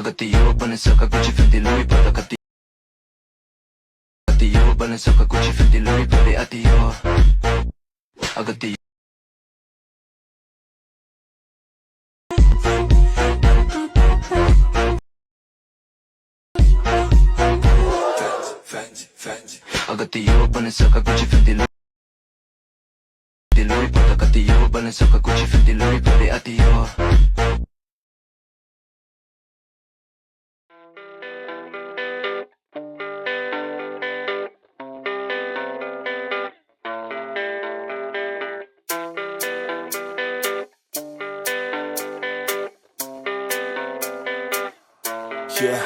Agatio, Balenciaga, Gucci, Fendi, Louis, Prada, Catio, Balenciaga, Gucci, Fendi, Louis, Prada, Agatio, Agatio. Agatio, Balenciaga, Gucci, Fendi, Louis, Prada, Catio, Balenciaga, Gucci, Fendi, Louis, Prada, Agatio. Yeah,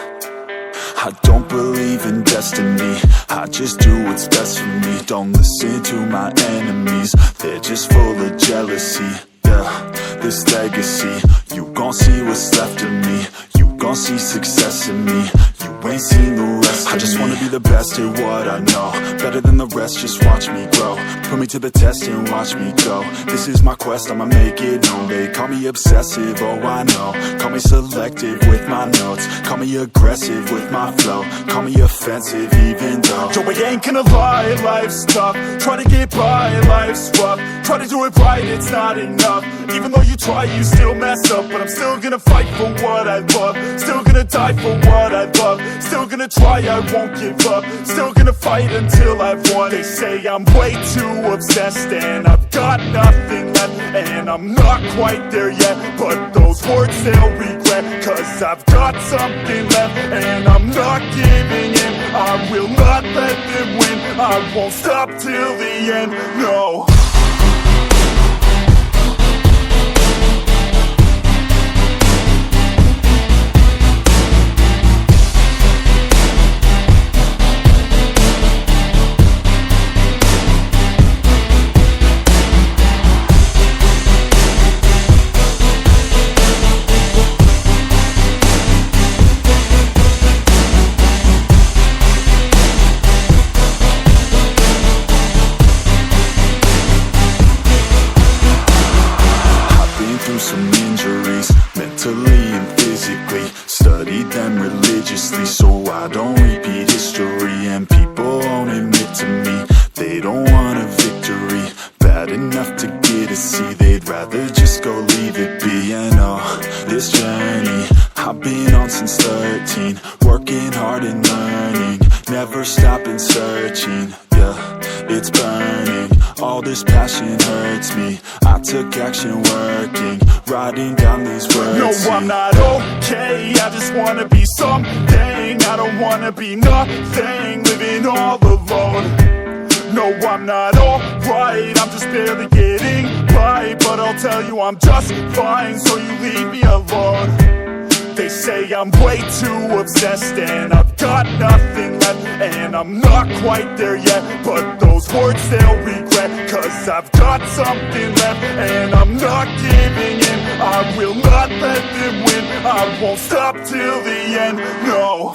I don't believe in destiny, I just do what's best for me. Don't listen to my enemies, they're just full of jealousy. Yeah, this legacy, you gon' see what's left of me. You gon' see success in me, you ain't seen the rest of me. I just wanna be the best at what I know, better than the rest, just watch me grow. Put me to the test and watch me go. This is my quest, I'ma make it known. They call me obsessive, oh I know. Call me selective with my notes, call me aggressive with my flow, call me offensive even though Joe, I ain't gonna lie, life's tough. Try to get by, life's rough. Try to do it right, it's not enough. Even though you try, you still mess up. But I'm still gonna fight for what I love, still gonna die for what I love, still gonna try, I won't give up, still gonna fight until I've won. They say I'm way too obsessed and I've got nothing left, and I'm not quite there yet, but those words they'll regret, cause I've got something left and I'm not giving in. I will not let them win, I won't stop till the end, no. Some injuries, mentally and physically, studied them religiously so I don't repeat history. And people won't admit to me they don't want a victory bad enough to get a C, they'd rather just go leave it be. And this journey I've been on since 13, working hard and learning, never stopping searching. Yeah, it's burning, all this passion hurts me. I took action working, writing down these words. No, I'm not okay, I just wanna be something. I don't wanna be nothing, living all alone. No, I'm not alright, I'm just barely getting by. But I'll tell you I'm just fine, so you leave me alone. They say I'm way too obsessed and I've got nothing left, and I'm not quite there yet, but those words they'll regret, cause I've got something left and I'm not giving in. I will not let them win, I won't stop till the end, no.